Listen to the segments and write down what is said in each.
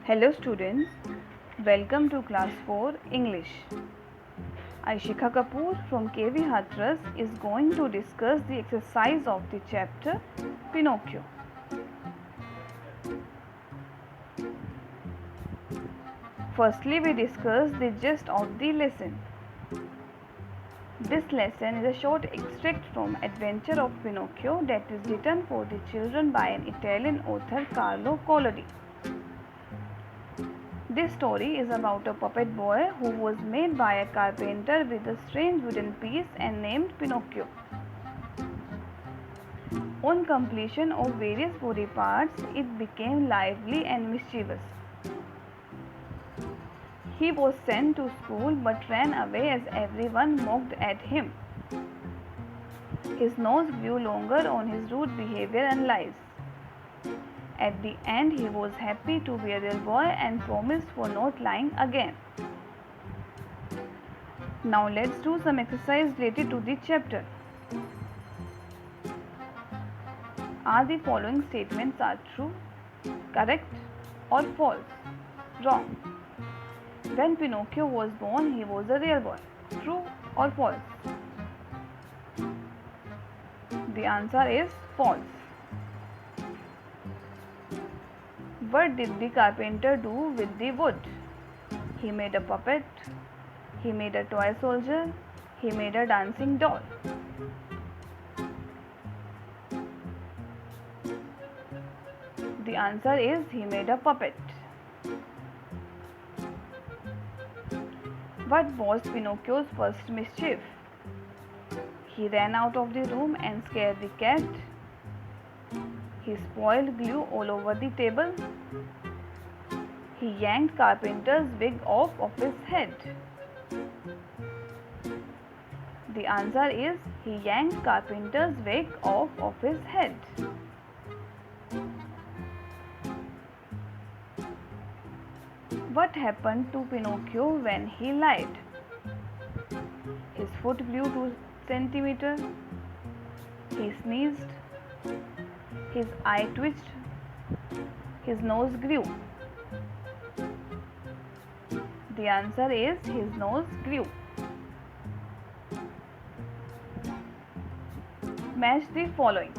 Hello students, welcome to class 4 English. Aishika Kapoor from KV Hathras is going to discuss the exercise of the chapter Pinocchio. Firstly, we discuss the gist of the lesson. This lesson is a short extract from Adventure of Pinocchio that is written for the children by an Italian author Carlo Collodi. This story is about a puppet boy who was made by a carpenter with a strange wooden piece and named Pinocchio. On completion of various body parts, it became lively and mischievous. He was sent to school but ran away as everyone mocked at him. His nose grew longer on his rude behavior and lies. At the end, he was happy to be a real boy and promised for not lying again. Now let's do some exercise related to the chapter. Are the following statements are true, correct or false? Wrong. When Pinocchio was born, he was a real boy. True or false? The answer is false. What did the carpenter do with the wood? He made a puppet. He made a toy soldier. He made a dancing doll. The answer is he made a puppet. What was Pinocchio's first mischief? He ran out of the room and scared the cat. He spoiled glue all over the table. He yanked carpenter's wig off of his head. The answer is he yanked carpenter's wig off of his head. What happened to Pinocchio when he lied? His foot grew 2 centimeters. He sneezed. His eye twitched. His nose grew. The answer is his nose grew. Match the following.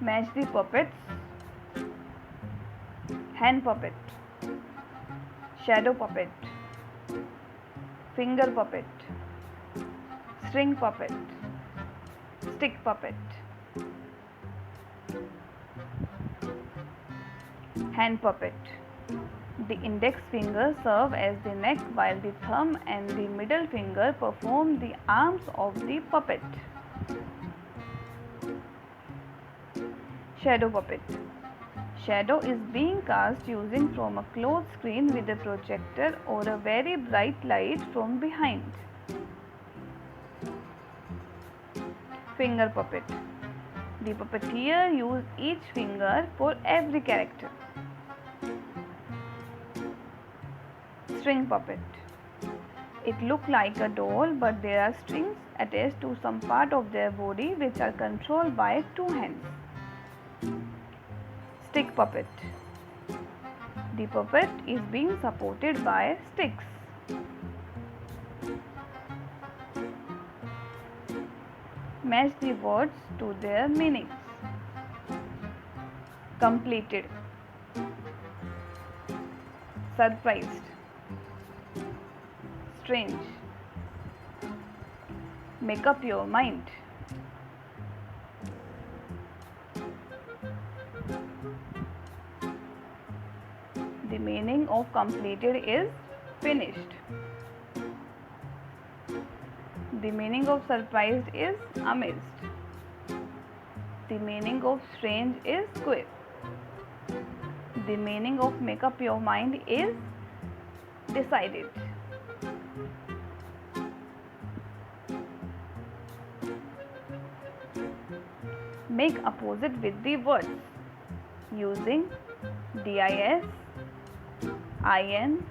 Match the puppets. Hand puppet, shadow puppet, finger puppet, string puppet, stick puppet. Hand puppet. The index finger serve as the neck while the thumb and the middle finger perform the arms of the puppet. Shadow puppet. Shadow is being cast using from a closed screen with a projector or a very bright light from behind. Finger puppet. The puppeteer uses each finger for every character. String puppet. It looks like a doll, but there are strings attached to some part of their body which are controlled by 2 hands. Stick puppet. The puppet is being supported by sticks. Match the words to their meanings. Completed. Surprised. Strange. Make up your mind. The meaning of completed is finished. The meaning of surprised is amazed. The meaning of strange is queer. The meaning of make up your mind is decided. Make opposite with the words using dis, in,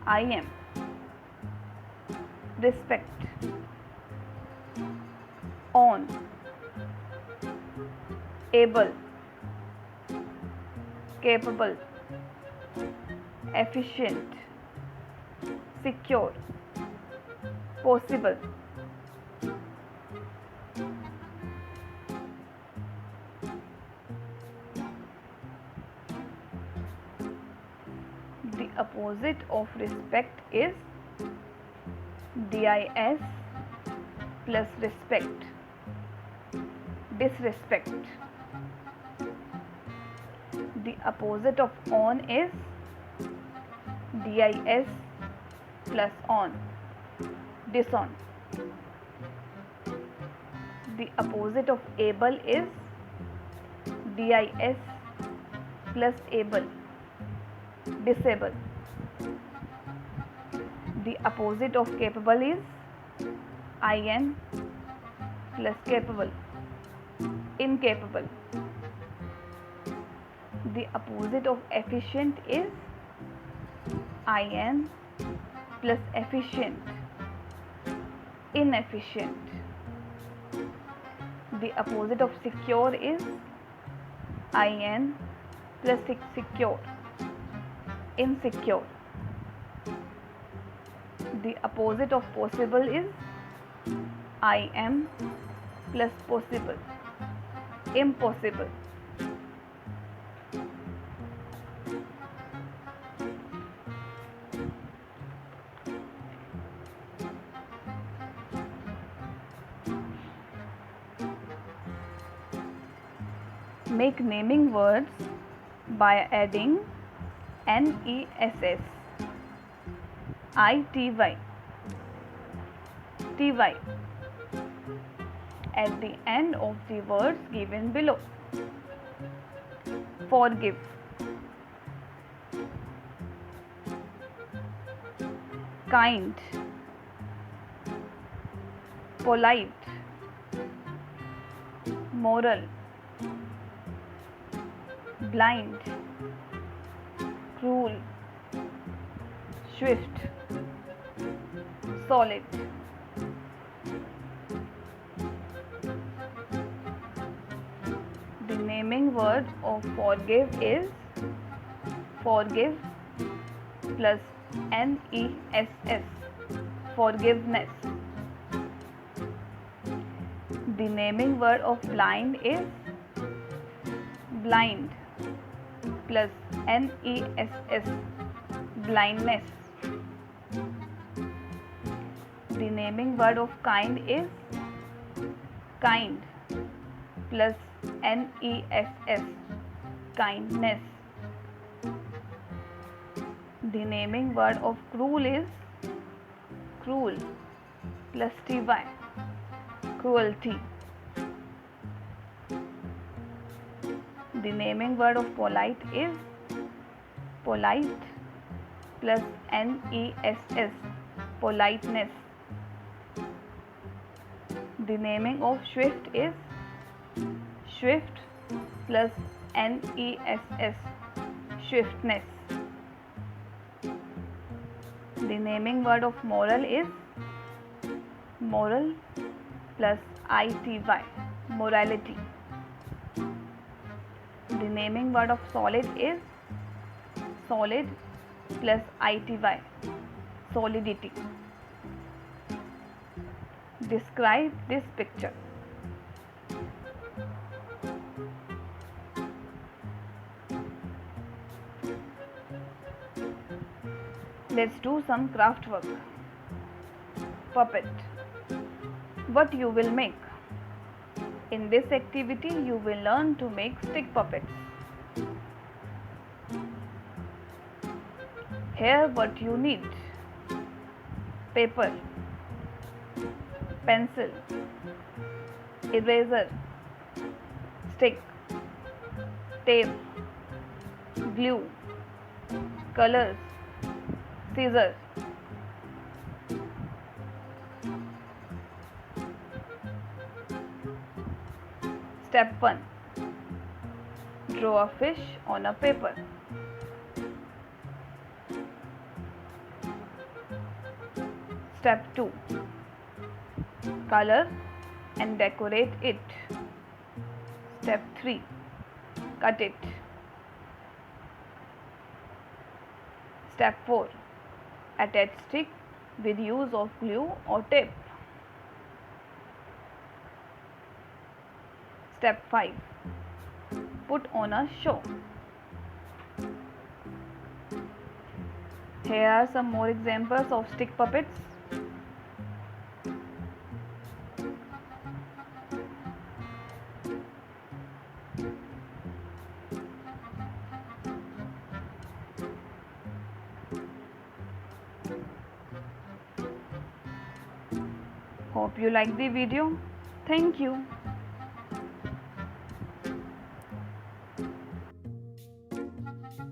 im. Respect. On. Able. capable, efficient, secure, possible. The opposite of respect is dis plus respect, disrespect. The opposite of on is dis plus on, dishon. The opposite of able is dis plus able, disable. The opposite of capable is in plus capable, incapable. The opposite of efficient is in plus efficient, inefficient. The opposite of secure is in plus secure, insecure. The opposite of possible is im plus possible, impossible. Make naming words by adding ness, ity, ty at the end of the words given below. Forgive, kind, polite, moral, blind, cruel, swift, solid. The naming word of forgive is forgive plus ness, forgiveness. The naming word of blind is blind plus ness, blindness. The naming word of kind is kind plus ness, kindness. The naming word of cruel is cruel plus ty, cruelty. The naming word of polite is polite plus ness, politeness. The naming of swift is swift plus ness, swiftness. The naming word of moral is moral plus ity, morality. The naming word of solid is solid plus ity, solidity. Describe this picture. Let's do some craft work. Puppet. What you will make? In this activity, you will learn to make stick puppets. Here what you need: paper, pencil, eraser, stick, tape, glue, colors, scissors. Step 1. Draw a fish on a paper. Step 2. Color and decorate it. Step 3. Cut it. Step 4. Attach stick with use of glue or tape. Step 5. Put on a show. Here are some more examples of stick puppets. Hope you like the video. Thank you.